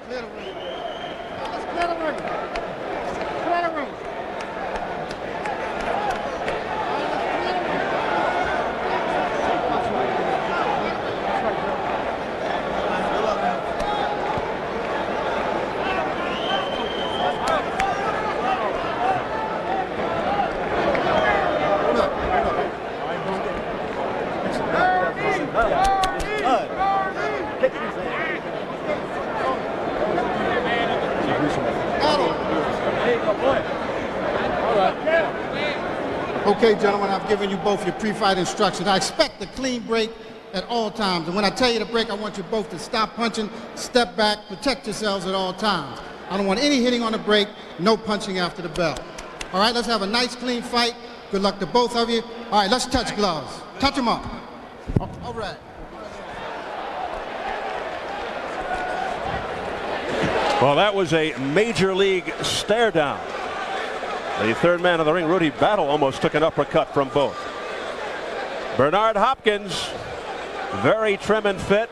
Clear the ring. Let's clear the ring. Clear the ring. Okay, gentlemen, I've given you both your pre-fight instructions. I expect a clean break at all times. And when I tell you to break, I want you both to stop punching, step back, protect yourselves at all times. I don't want any hitting on the break, no punching after the bell. All right, let's have a nice, clean fight. Good luck to both of you. All right, let's touch gloves. Touch them up. All right. Well, that was a major league stare down. The third man of the ring, Rudy Battle, almost took an uppercut from both. Bernard Hopkins, very trim and fit,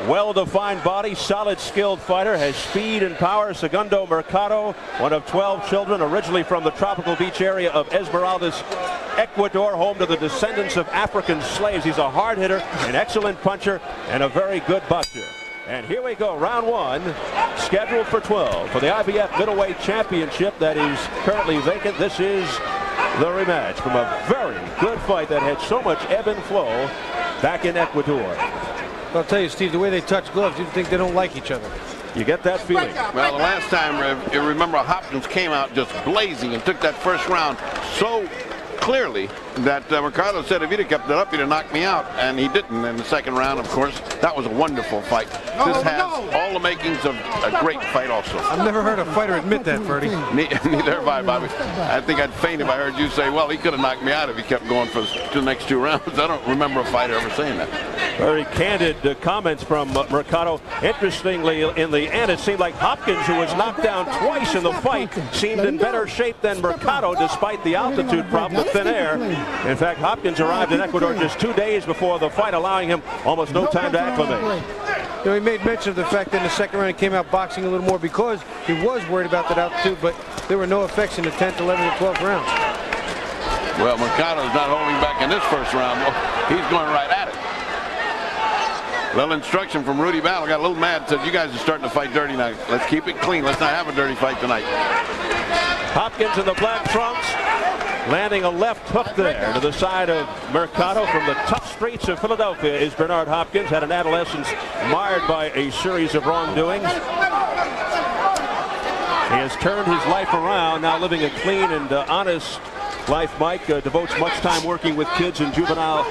well-defined body, solid, skilled fighter, has speed and power. Segundo Mercado, one of 12 children, originally from the tropical beach area of Esmeraldas, Ecuador, home to the descendants of African slaves. He's a hard hitter, an excellent puncher, and a very good buster. And here we go, round one, scheduled for 12 for the IBF Middleweight Championship that is currently vacant. This is the rematch from a very good fight that had so much ebb and flow back in Ecuador. I'll tell you, Steve, the way they touch gloves, you'd think they don't like each other. You get that feeling. Well, the last time, you remember, Hopkins came out just blazing and took that first round so clearly that Mercado said if he'd have kept it up, he'd have knocked me out, and he didn't in the second round. Of course, that was a wonderful fight. This has all the makings of a great fight also. I've never heard a fighter admit that, Ferdy. Neither have I, Bobby. I think I'd faint if I heard you say, well, he could have knocked me out if he kept going for the next two rounds. I don't remember a fighter ever saying that. Very candid comments from Mercado. Interestingly, in the end, it seemed like Hopkins, who was knocked down twice in the fight, seemed in better shape than Mercado, despite the altitude problem, the thin air. In fact, Hopkins arrived in Ecuador just 2 days before the fight, allowing him almost no time to acclimate. You know, he made mention of the fact that in the second round he came out boxing a little more because he was worried about that altitude, but there were no effects in the 10th, 11th, and 12th rounds. Well, Mercado's not holding back in this first round. He's going right at it. Little instruction from Rudy Battle. Got a little mad, said, you guys are starting to fight dirty now. Let's keep it clean. Let's not have a dirty fight tonight. Hopkins in the black trunks, landing a left hook there to the side of Mercado. From the tough streets of Philadelphia is Bernard Hopkins. Had an adolescence marred by a series of wrongdoings. He has turned his life around, now living a clean and honest life. Mike devotes much time working with kids in juvenile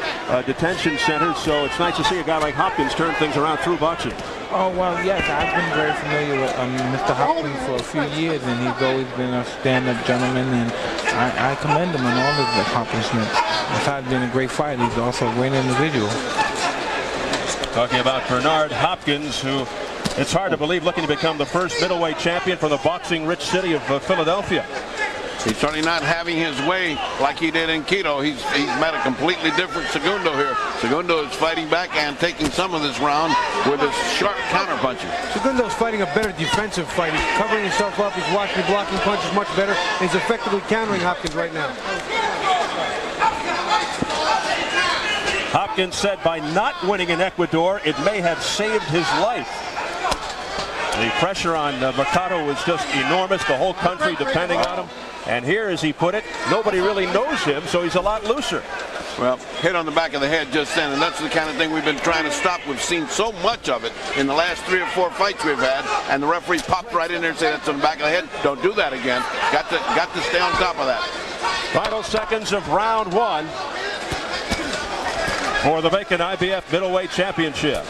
detention centers, so it's nice to see a guy like Hopkins turn things around through boxing. Oh, well, yes, I've been very familiar with Mr. Hopkins for a few years, and he's always been a stand-up gentleman, and I commend him on all of the accomplishments. Besides being a great fighter, he's also a great individual. Talking about Bernard Hopkins, who, it's hard to believe, looking to become the first middleweight champion for the boxing-rich city of Philadelphia. He's certainly not having his way like he did in Quito. He's met a completely different Segundo here. Segundo is fighting back and taking some of this round with his sharp counterpunching. Segundo's fighting a better defensive fight. He's covering himself up. He's watching the blocking punches much better. And he's effectively countering Hopkins right now. Hopkins said by not winning in Ecuador, it may have saved his life. The pressure on Mercado was just enormous. The whole country depending on him. And here, as he put it, nobody really knows him, so he's a lot looser. Well, hit on the back of the head just then, and that's the kind of thing we've been trying to stop. We've seen so much of it in the last 3 or 4 fights we've had, and the referee popped right in there and said, that's on the back of the head. Don't do that again. Got to stay on top of that. Final seconds of round one for the vacant IBF Middleweight Championship.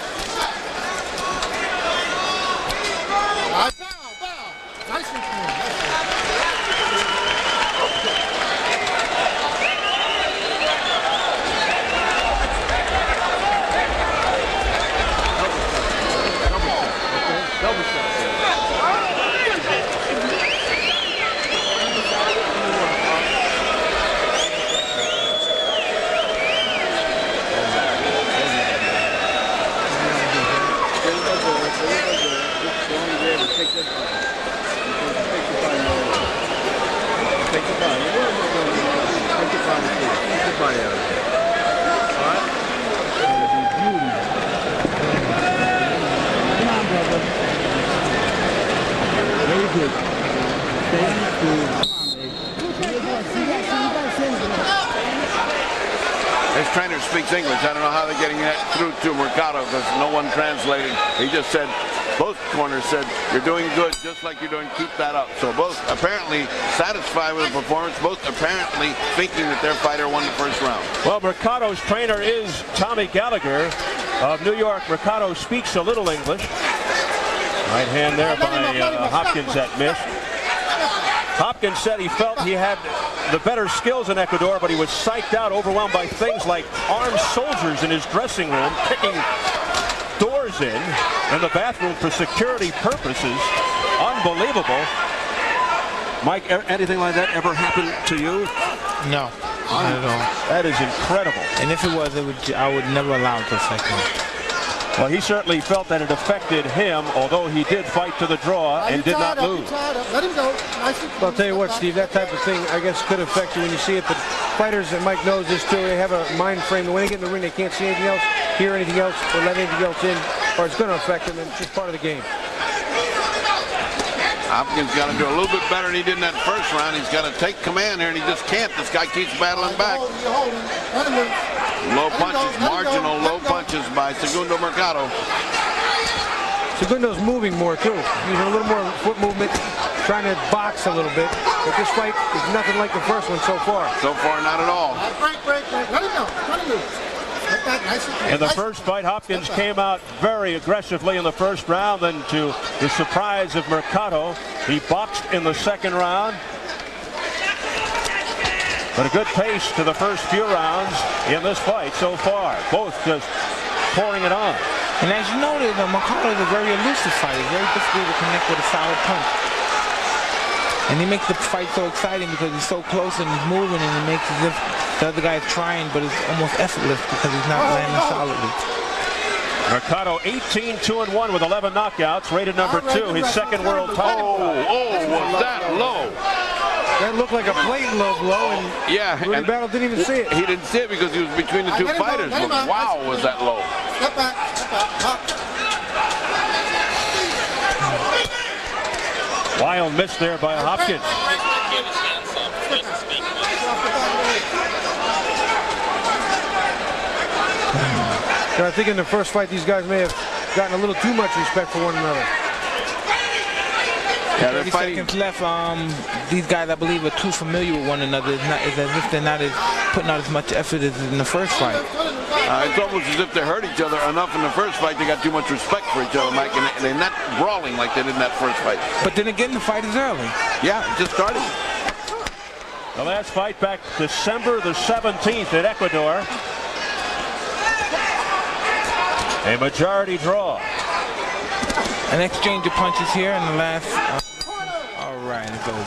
His trainer speaks English. I don't know how they're getting that through to Mercado because no one translating. He just said, both corners said, you're doing good, just like you're doing, keep that up. So both apparently satisfied with the performance, both apparently thinking that their fighter won the first round. Well, Mercado's trainer is Tommy Gallagher of New York. Mercado speaks a little English. Right hand there by Hopkins that missed. Hopkins said he felt he had the better skills in Ecuador, but he was psyched out, overwhelmed by things like armed soldiers in his dressing room, kicking doors in the bathroom for security purposes. Unbelievable. Mike, anything like that ever happened to you? No, not at all. That is incredible. And if it was, I would never allow it to affect me. Well, he certainly felt that it affected him, although he did fight to the draw and did not lose. Let him go. Well, I'll tell you what, Steve, that type of thing, I guess, could affect you when you see it. But fighters, and Mike knows this too, they have a mind frame that when they get in the ring, they can't see anything else, hear anything else, or let anything else in, or it's going to affect them, and it's just part of the game. Hopkins got to do a little bit better than he did in that first round. He's got to take command here, and he just can't. This guy keeps battling back. Low punches, marginal low punches by Segundo Mercado. Segundo's moving more too, using a little more foot movement, trying to box a little bit. But this fight is nothing like the first one so far. So far, not at all. Break. Let him go. Let him lose. In the first fight, Hopkins came out very aggressively in the first round. Then, to the surprise of Mercado, he boxed in the second round. But a good pace to the first few rounds in this fight so far. Both just pouring it on. And as you noted, Mercado is a very elusive fighter. Very difficult to connect with a solid punch. And he makes the fight so exciting because he's so close and he's moving, and it makes it as if the other guy is trying, but it's almost effortless because he's not landing solidly. Mercado 18-2-1 with 11 knockouts, rated number 2, his second world title. Was that low? That looked like a blatant low blow, and Yeah, Rudy Battle didn't even see it. He didn't see it because he was between the two fighters. But wow, was that low? Step back. Wild miss there by Hopkins. And I think in the first fight, these guys may have gotten a little too much respect for one another. Yeah, they're 30 fighting. seconds left. These guys, I believe, are too familiar with one another. It's as if they're not putting out as much effort as in the first fight. It's almost as if they hurt each other enough in the first fight. They got too much respect for each other, Mike, and they're not brawling like they did in that first fight. But then again, the fight is early. Yeah, it just started. The last fight back December the 17th in Ecuador. A majority draw. An exchange of punches here in the last. All right, it's over.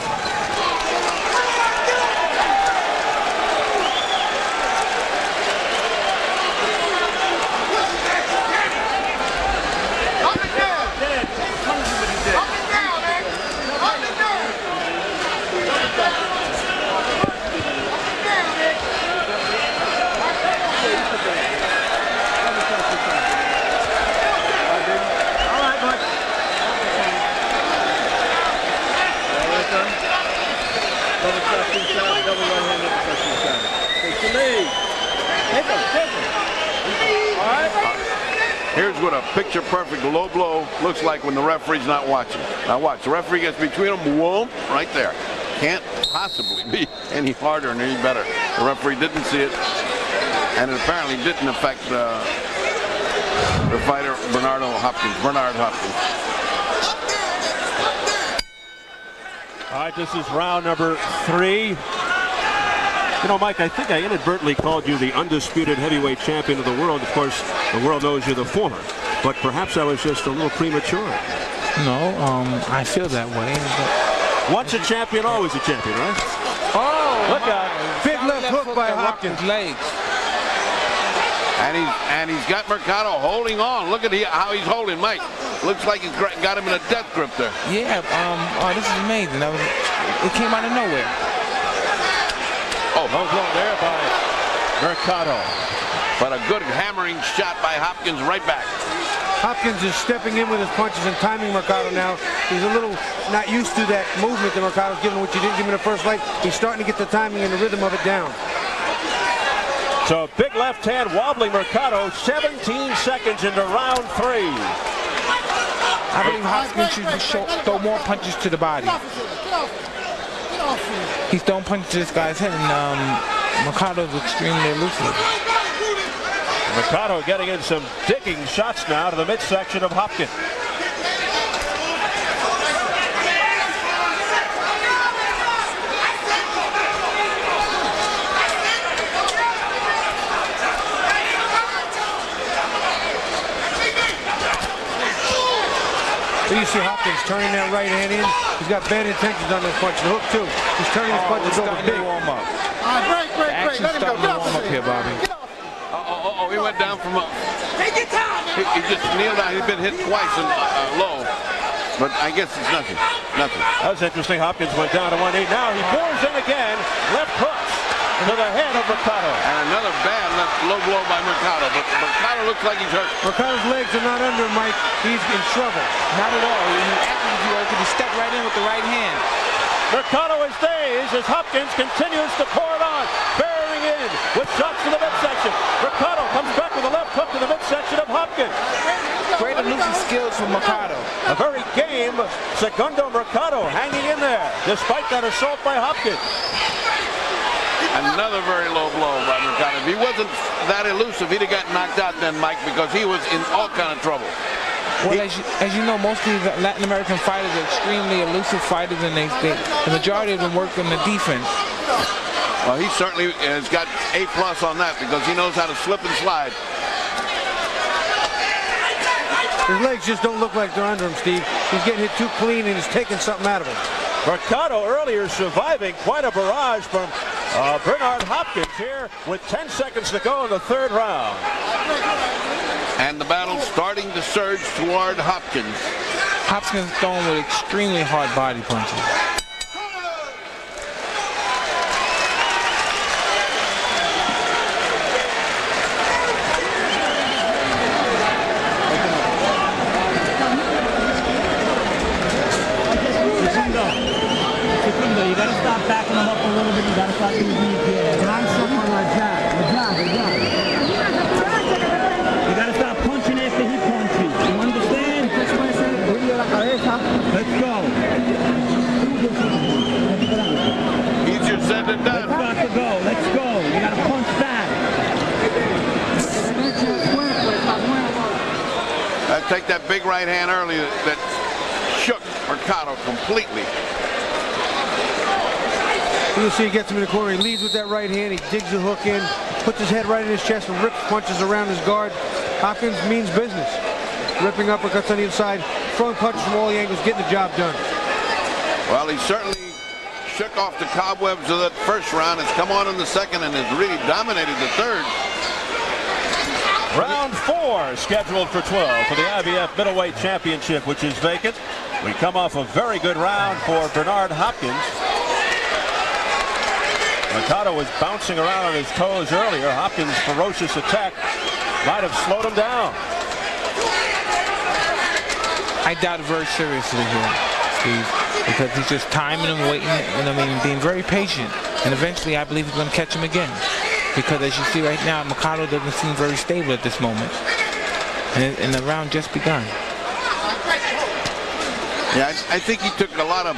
Here's what a picture-perfect low blow looks like when the referee's not watching. Now watch, the referee gets between them, whoop, right there. Can't possibly be any harder and any better. The referee didn't see it, and it apparently didn't affect the fighter, Bernard Hopkins. All right, this is round number 3. You know, Mike, I think I inadvertently called you the undisputed heavyweight champion of the world. Of course, the world knows you're the former, but perhaps I was just a little premature. No, I feel that way. Once a champion, always a champion, right? Oh, look out! Big left hook by Hopkins. Legs. And he's got Mercado holding on. Look at how he's holding, Mike. Looks like he's got him in a death grip there. Yeah. Oh, this is amazing. It came out of nowhere. Oh, low blow there by Mercado. But a good hammering shot by Hopkins right back. Hopkins is stepping in with his punches and timing Mercado now. He's a little not used to that movement that Mercado's giving, which he didn't give him in the first fight. He's starting to get the timing and the rhythm of it down. So big left hand wobbling Mercado, 17 seconds into round 3. I believe Hopkins should throw more punches to the body. He's throwing punches to this guy's head, and Mercado's extremely elusive. Mercado getting in some digging shots now to the midsection of Hopkins. So you see Hopkins turning that right hand in. He's got bad intentions on this punch. The hook too. He's turning his punches over big. Warm up. All right, break. Action Let him go. starting to warm up here, Bobby. He went down from a... He just kneeled down. He's been hit twice and low. But I guess it's nothing. Nothing. That was interesting. Hopkins went down to 1 knee. Now he pours in again. Left hooks to the head of Mercado. And another bad left low blow by Mercado. But Mercado looks like he's hurt. Mercado's legs are not under him, Mike. He's in trouble. Not at all. He could step right in with the right hand. Mercado is dazed as Hopkins continues to pour it on, bearing in with shots to the midsection. Mercado comes back with a left hook to the midsection of Hopkins. Great elusive skills from Mercado. A very game Segundo Mercado hanging in there despite that assault by Hopkins. Another very low blow by Mercado. If he wasn't that elusive, he'd have gotten knocked out then, Mike, because he was in all kind of trouble. Well, as you know, most of these Latin American fighters are extremely elusive fighters, and the majority of them work on the defense. Well, he certainly has got A+ on that because he knows how to slip and slide. His legs just don't look like they're under him, Steve. He's getting hit too clean, and he's taking something out of him. Mercado earlier surviving quite a barrage from Bernard Hopkins here with 10 seconds to go in the 3rd round. And the battle starting to surge toward Hopkins. Hopkins throwing with extremely hard body punches. Segundo, you gotta stop backing him up a little bit. You gotta stop these knees here. Nice up on the jab. You gotta stop punching after he punches. You understand? Let's go. Easier said than done. Let's got to go. Let's go. You gotta punch back. Take that big right hand early that shook Mercado completely. You see he gets him in the corner. He leads with that right hand. He digs the hook in, puts his head right in his chest, and rips punches around his guard. Hopkins means business. Ripping uppercuts on the inside, throwing punches from all the angles, getting the job done. Well, he certainly shook off the cobwebs of that first round. It's come on in the second and has really dominated the 3rd. Round 4 scheduled for 12 for the IBF Middleweight Championship, which is vacant. We come off a very good round for Bernard Hopkins. Mercado was bouncing around on his toes earlier. Hopkins' ferocious attack might have slowed him down. I doubt it very seriously here, Steve, because he's just timing and waiting, and being very patient. And eventually, I believe he's going to catch him again. Because as you see right now, Mercado doesn't seem very stable at this moment. And the round just begun. Yeah, I think he took a lot of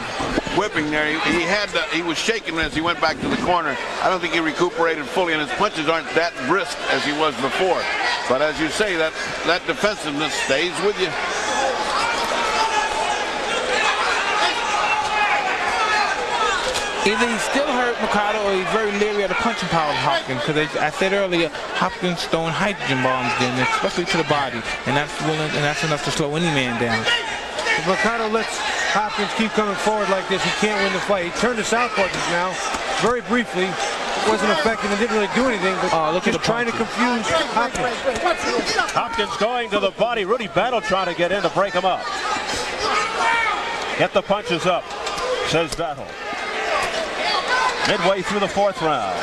whipping there. He was shaking as he went back to the corner. I don't think he recuperated fully, and his punches aren't that brisk as he was before. But as you say, that defensiveness stays with you. Either he's still hurt, Mercado, or he's very leery of the punching power of Hopkins. Because I said earlier, Hopkins throwing hydrogen bombs then, especially to the body, and that's enough to slow any man down. If Mercado lets Hopkins keep coming forward like this, he can't win the fight. He turned to southpaw just now, very briefly. It wasn't effective and didn't really do anything, but just trying to confuse Hopkins. Hopkins going to the body. Rudy Battle trying to get in to break him up. Get the punches up, says Battle. Midway through the 4th round.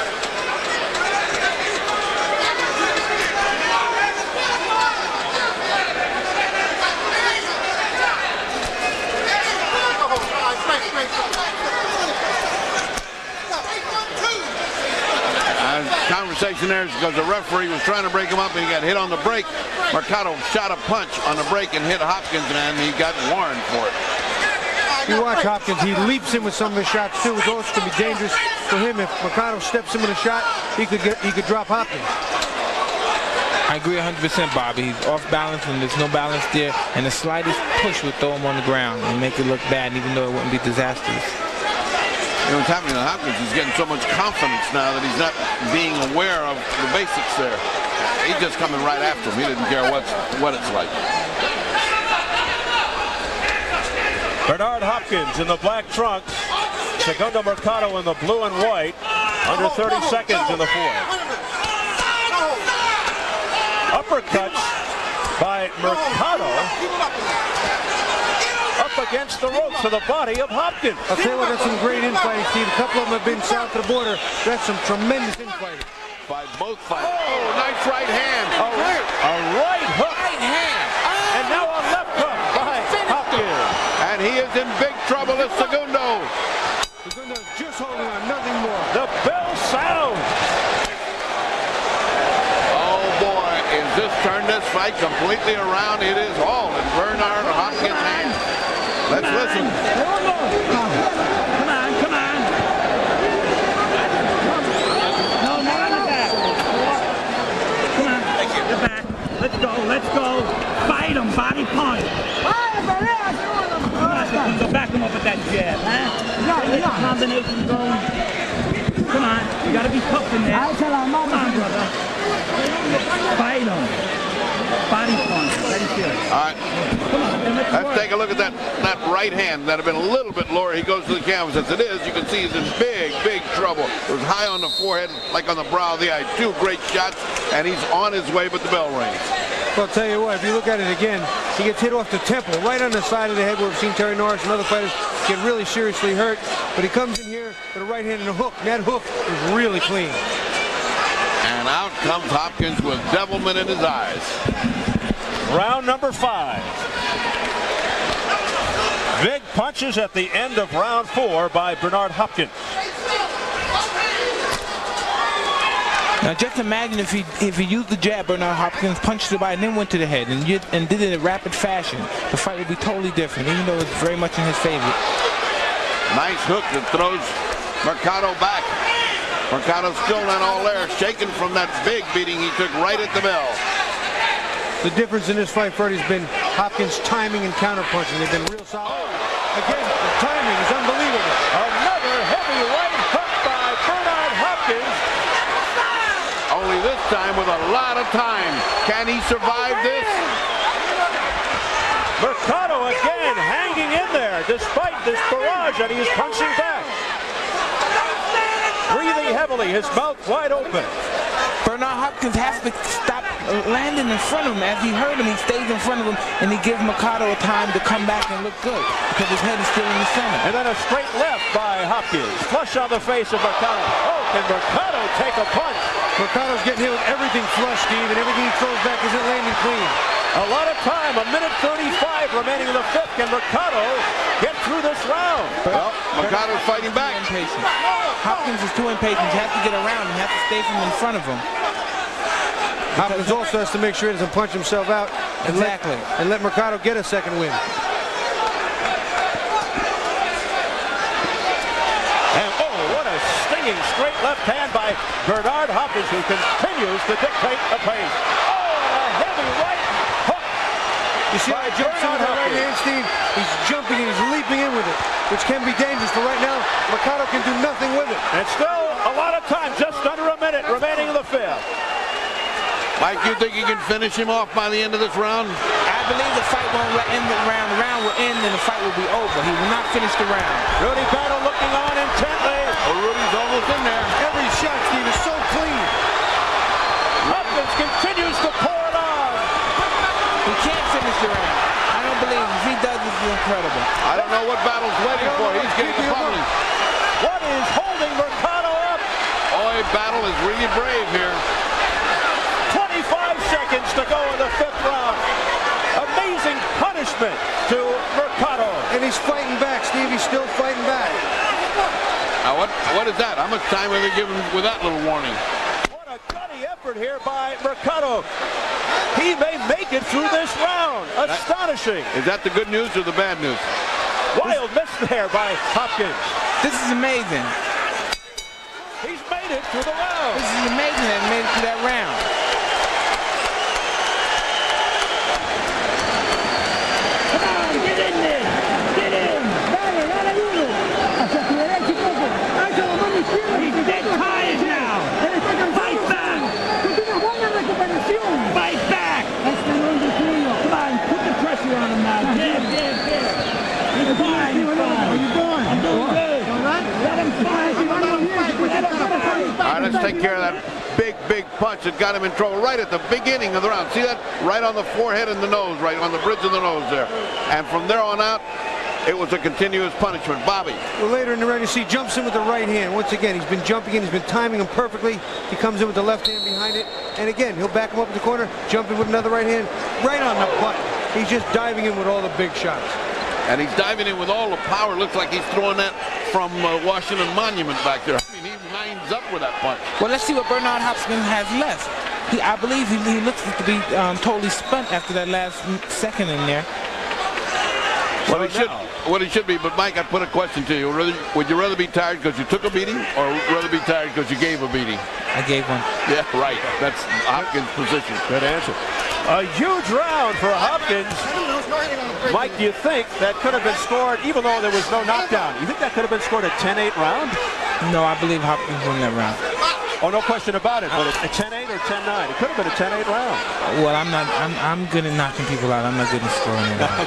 conversation there is because the referee was trying to break him up and he got hit on the break. Mercado shot a punch on the break and hit Hopkins, and he got warned for it. You watch Hopkins, he leaps in with some of his shots too. It's also going to be dangerous for him. If Mercado steps in with a shot, he could drop Hopkins. I agree 100%, Bobby. He's off balance and there's no balance there, and the slightest push would throw him on the ground and make it look bad, even though it wouldn't be disastrous. You know what's happening to Hopkins? He's getting so much confidence now that he's not being aware of the basics there. He's just coming right after him. He didn't care what it's like. Bernard Hopkins in the black trunks. Segundo Mercado in the blue and white. Under 30 seconds in the fourth. Uppercuts by Mercado. Up against the ropes to the body of Hopkins. I'll tell you what, that's some great infighting, Steve. A couple of them have been south of the border. That's some tremendous infighting. By both fighters. Oh, nice right hand. A right hook. And now a left hook by Hopkins. And he is in big trouble as Segundo. Segundo's just holding on, nothing more. The bell sounds. Oh boy, is this turned this fight completely around? It is all in Bernard Hopkins' hands. Let's listen. Come on. No, more on the back. Come on. The back. Let's go. Fight him, body punch. Come back him up with that jab, huh? Get the combination going. Come on, you gotta be tough in there. Come on, brother. Fight him. Body punch. Very serious. All right. Come on, Let's take a look at that right hand that had been a little bit lower. He goes to the canvas. As it is, you can see he's in big trouble. It was high on the forehead, like on the brow of the eye. Two great shots, and he's on his way, but the bell rings. Well, I'll tell you what, if you look at it again, he gets hit off the temple, right on the side of the head where we've seen Terry Norris and other fighters get really seriously hurt. But he comes in here with a right hand and a hook, and that hook is really clean. And out comes Hopkins with devilment in his eyes. Round number 5. Big punches at the end of round 4 by Bernard Hopkins. Now just imagine if he used the jab, Bernard Hopkins punched the body and then went to the head and did it in rapid fashion. The fight would be totally different, even though it's very much in his favor. Nice hook that throws Mercado back. Mercado's still not all there, shaken from that big beating he took right at the bell. The difference in this fight, Freddie, has been Hopkins' timing and counterpunching. They've been real solid. Again, the timing is unbelievable. Another heavy right hook by Bernard Hopkins. Only this time with a lot of time. Can he survive this? Mercado again hanging in there despite this barrage, and he's punching back. Breathing heavily, his mouth wide open. Bernard Hopkins has to stop landing in front of him. As he heard him, he stays in front of him, and he gives Mercado a time to come back and look good because his head is still in the center. And then a straight left by Hopkins. Flush on the face of Mercado. Oh, can Mercado take a punch? Mercado's getting hit with everything flush, Steve, and everything he throws back isn't landing clean. A lot of time, a minute 35 remaining in the 5th. Can Mercado get through this round? Well, Mercado's fighting back. Impatient. Hopkins is too impatient. He has to get around him. He has to stay from in front of him. Hopkins also has to make sure he doesn't punch himself out and let Mercado get a second win. And oh, what a stinging straight left hand by Bernard Hopkins, who continues to dictate the pace. Oh, and a heavy right hook. You see how he jumps in with that right hand, Steve? He's jumping and he's leaping in with it, which can be dangerous. But right now, Mercado can do nothing with it. And still a lot of time, just under a minute remaining in the 5th. Mike, you think you can finish him off by the end of this round? I believe the fight won't end the round. The round will end and the fight will be over. He will not finish the round. Rudy Battle looking on intently. Oh, Rudy's almost in there. Every shot, Steve, is so clean. Hopkins continues to pour it on. He can't finish the round. I don't believe him. If he does, this is incredible. I don't know what Battle's waiting for. He's getting pummeled. What is holding Mercado up? Boy, Battle is really brave here. 25 seconds to go in the 5th round. Amazing punishment to Mercado. And he's fighting back, Steve. He's still fighting back. Now, what is that? How much time are they giving with that little warning? What a effort here by Mercado. He may make it through this round. Astonishing. Is that the good news or the bad news? Wild miss there by Hopkins. This is amazing. He's made it through the round. This is amazing that he made it through that round. Come on, get in there. Get in. Dale, dale duro. Hacia tu derecha un poco. Hacia la mano izquierda. He's dead tired now. Fight back. Una buena recuperación. Fight back. Come on, put the pressure on him now. Jab, jab, jab. He's fine, he's fine. How you doing? I'm doing good. All right? Let him fight. All right, let's take care of that big punch that got him in trouble right at the beginning of the round. See that? Right on the forehead and the nose, right on the bridge of the nose there. And from there on out, it was a continuous punishment. Bobby. Well, later in the round, you see jumps in with the right hand. Once again, he's been jumping in. He's been timing him perfectly. He comes in with the left hand behind it. And again, he'll back him up in the corner, jump in with another right hand, right on the butt. He's just diving in with all the big shots. And he's diving in with all the power. Looks like he's throwing that from Washington Monument back there. I mean, he lines up with that punch. Well, let's see what Bernard Hopkins has left. I believe he looks to be totally spent after that last second in there. What he should be, but Mike, I put a question to you. Would you rather be tired because you took a beating or rather be tired because you gave a beating? I gave one. Yeah, right. That's Hopkins' position. Good answer. A huge round for Hopkins. Mike, do you think that could have been scored even though there was no knockdown? You think that could have been scored a 10-8 round? No, I believe Hopkins won that round. Oh, no question about it. But a 10-8 or 10-9? It could have been a 10-8 round. Well, I'm good at knocking people out. I'm not good at scoring them out.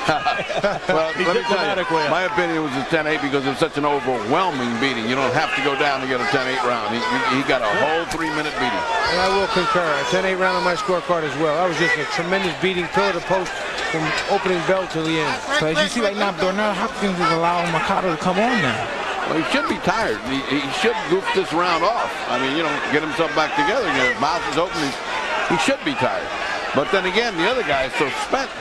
Well, let me tell you, my opinion was a 10-8 because it was such an overwhelming beating. You don't have to go down to get a 10-8 round. He got a whole 3-minute beating. And I will concur. A 10-8 round on my scorecard as well. That was just a tremendous beating, pillar to post from opening bell till the end. So as you see right now, Bernard Hopkins is allowing Mercado to come on now. Well, he should be tired. He should goof this round off. I mean, get himself back together. His mouth is open. He should be tired. But then again, the other guy is so spent.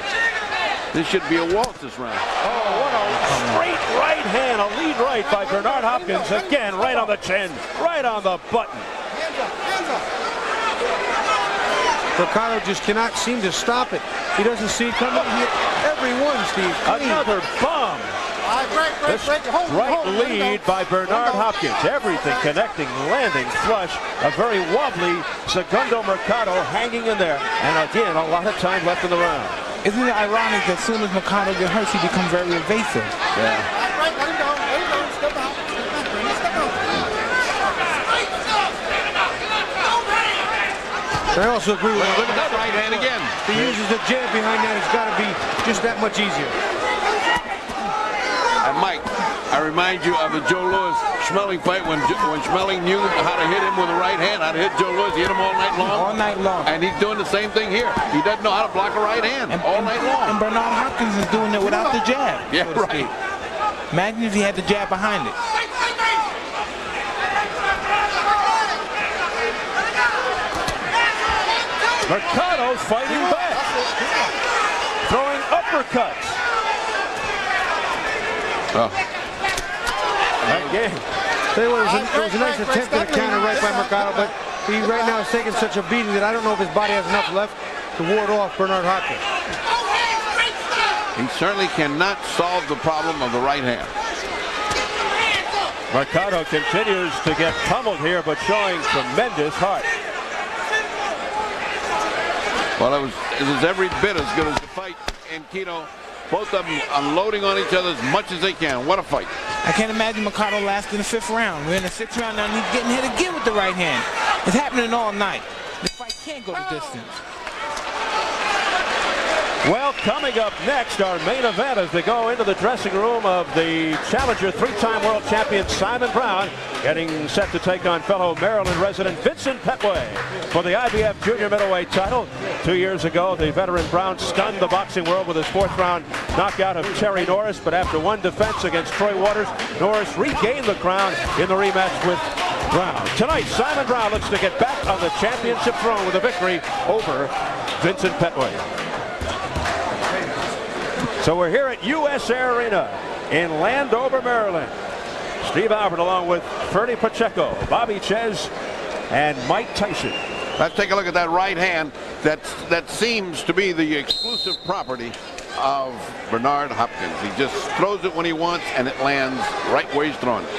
This should be a waltz this round. Oh, what a straight right hand. A lead right by Bernard Hopkins. Again, right on the chin. Right on the button. Mercado just cannot seem to stop it. He doesn't see it coming. Every one, Steve. Clean. Another bomb. This right lead by Bernard Hopkins. Everything connecting, landing, flush. A very wobbly Segundo Mercado hanging in there. And again, a lot of time left in the round. Isn't it ironic that as soon as Mercado gets hurt, he becomes very evasive? Yeah. I also agree with Look at that right hand again. If he uses the jab behind that, it's got to be just that much easier. And Mike, I remind you of the Joe Lewis-Schmeling fight when Schmeling knew how to hit him with the right hand, how to hit Joe Lewis. He hit him all night long. All night long. And he's doing the same thing here. He doesn't know how to block a right hand all night long. And Bernard Hopkins is doing it without the jab. Yeah, right. Imagine if he had the jab behind it. Mercado fighting back. Throwing uppercuts. Oh. Again. Tell you what, it was a nice attempt at a counter right by Mercado, but he right now is taking such a beating that I don't know if his body has enough left to ward off Bernard Hopkins. He certainly cannot solve the problem of the right hand. Mercado continues to get pummeled here, but showing tremendous heart. Well, it was every bit as good as the fight in Quito. Both of them unloading on each other as much as they can. What a fight. I can't imagine Mercado lasting the 5th round. We're in the 6th round now, and he's getting hit again with the right hand. It's happening all night. The fight can't go the distance. Well, coming up next, our main event as they go into the dressing room of the challenger, 3-time world champion Simon Brown, getting set to take on fellow Maryland resident Vincent Petway for the IBF junior middleweight title. 2 years ago, the veteran Brown stunned the boxing world with his 4th round knockout of Terry Norris, but after one defense against Troy Waters, Norris regained the crown in the rematch with Brown. Tonight, Simon Brown looks to get back on the championship throne with a victory over Vincent Petway. So we're here at USA Arena in Landover, Maryland. Steve Albert along with Ferdy Pacheco, Bobby Ches, and Mike Tyson. Let's take a look at that right hand. That seems to be the exclusive property of Bernard Hopkins. He just throws it when he wants, and it lands right where he's throwing it.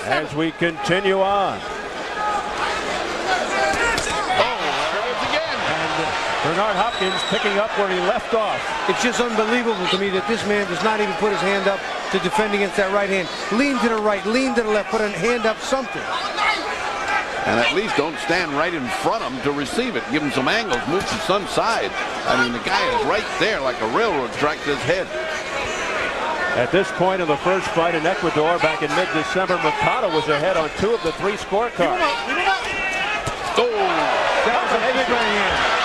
As we continue on. Bernard Hopkins picking up where he left off. It's just unbelievable to me that this man does not even put his hand up to defend against that right hand. Lean to the right, lean to the left, put a hand up, something. And at least don't stand right in front of him to receive it. Give him some angles, move to some side. I mean, the guy is right there like a railroad track to his head. At this point in the first fight in Ecuador back in mid-December, Mercado was ahead on 2 of the 3 scorecards. Oh, that was a big right hand.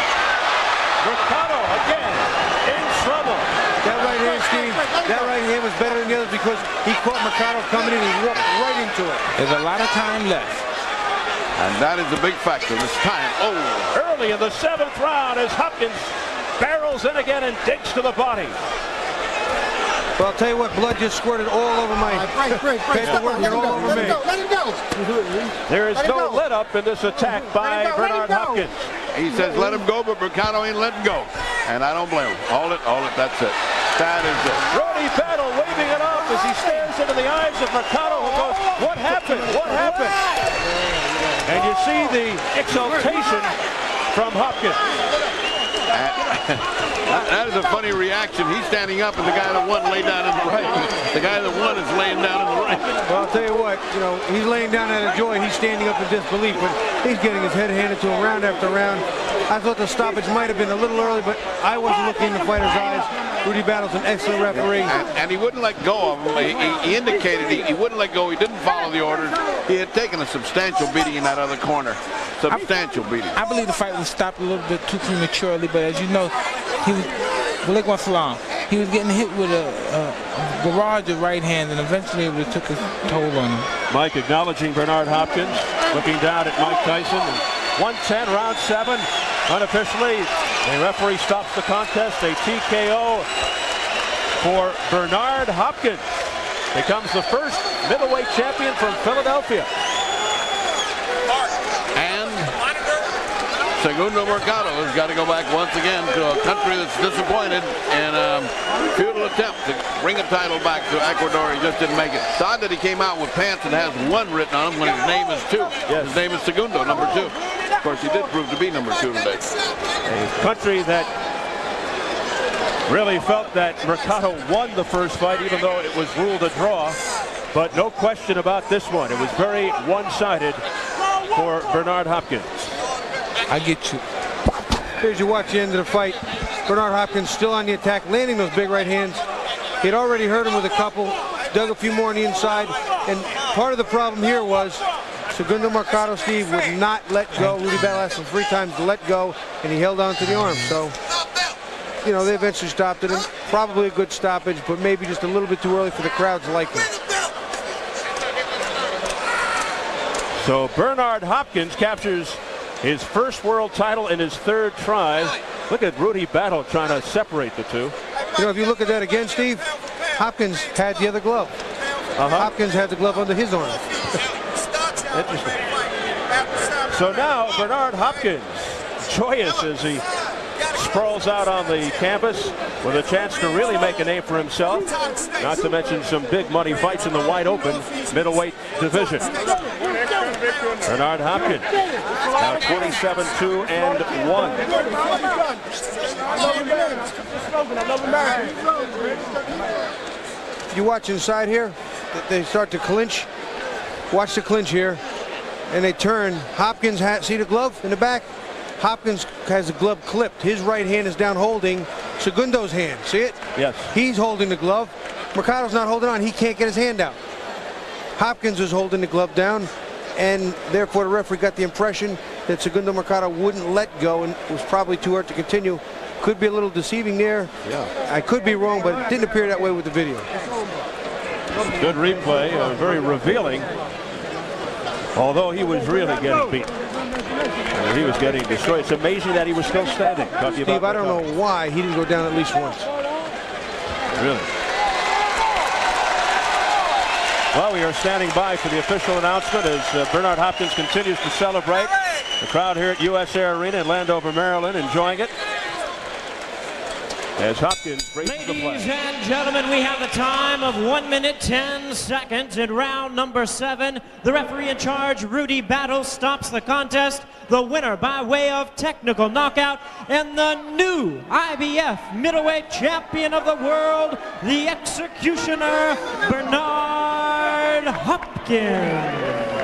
Mercado again in trouble. That right hand, Steve, that right hand was better than the others because he caught Mercado coming in and walked right into it. There's a lot of time left. and that is a big factor this time. Oh, early in the 7th round as Hopkins barrels in again and digs to the body. Well, I'll tell you what, blood just squirted all over my paperwork and all over me. Let him go. There is no let up in this attack by Bernard Hopkins. he says let him go, but Mercado ain't letting go. And I don't blame him. Hold it, that's it. That is it. Roddy Battle waving it off as he stares into the eyes of Mercado, who goes, what happened? What happened? And you see the exultation from Hopkins. That is a funny reaction. He's standing up, and the guy that won lay down in the ring. The guy that won is laying down in the ring. Well, I'll tell you what, he's laying down out of joy. He's standing up in disbelief, but he's getting his head handed to him round after round. I thought the stoppage might have been a little early, but I wasn't looking in the fighter's eyes. Rudy Battle's an excellent referee. And he wouldn't let go of him. He indicated he wouldn't let go. He didn't follow the orders. He had taken a substantial beating in that other corner. Substantial beating. I believe the fight was stopped a little bit too prematurely, but as you know, he was getting hit with a barrage of right hand, and eventually it took a toll on him. Mike acknowledging Bernard Hopkins, looking down at Mike Tyson. 110, round 7. Unofficially, the referee stops the contest. A TKO for Bernard Hopkins. Becomes the first middleweight champion from Philadelphia. And Segundo Mercado has got to go back once again to a country that's disappointed in a futile attempt to bring a title back to Ecuador. He just didn't make it. It's odd that he came out with pants and has 1 written on him when his name is 2. Yes. His name is Segundo, number 2. Of course, he did prove to be number 2 today. A country that really felt that Mercado won the first fight, even though it was ruled a draw. But no question about this one. It was very one-sided for Bernard Hopkins. I get you. Here's you watch the end of the fight. Bernard Hopkins still on the attack, landing those big right hands. He'd already hurt him with a couple, dug a few more on the inside, and part of the problem here was Segundo Mercado, Steve, would not let go. Rudy Battle asked him 3 times to let go, and he held on to the arm. So, they eventually stopped it. Probably a good stoppage, but maybe just a little bit too early for the crowd's liking. So Bernard Hopkins captures his first world title in his 3rd try. Look at Rudy Battle trying to separate the two. If you look at that again, Steve, Hopkins had the other glove. Hopkins had the glove under his arm. Interesting. So now Bernard Hopkins, joyous as he sprawls out on the campus with a chance to really make a name for himself, not to mention some big money fights in the wide open middleweight division. Bernard Hopkins now 27-2-1. You watch inside here, they start to clinch. Watch the clinch here, and they turn. Hopkins, see the glove in the back? Hopkins has the glove clipped. His right hand is down holding Segundo's hand. See it? Yes. He's holding the glove. Mercado's not holding on. He can't get his hand out. Hopkins is holding the glove down, and therefore the referee got the impression that Segundo Mercado wouldn't let go and was probably too hurt to continue. Could be a little deceiving there. Yeah. I could be wrong, but it didn't appear that way with the video. Good replay, very revealing. Although he was really getting beaten. He was getting destroyed. It's amazing that he was still standing. Steve, I don't know why he didn't go down at least once. Really? Well, we are standing by for the official announcement as Bernard Hopkins continues to celebrate. The crowd here at US Air Arena in Landover, Maryland, enjoying it. As Hopkins braces the play. Ladies and gentlemen, we have a time of 1 minute 10 seconds in round number 7. The referee in charge, Rudy Battle, stops the contest. The winner by way of technical knockout and the new IBF Middleweight Champion of the world, the executioner, Bernard Hopkins.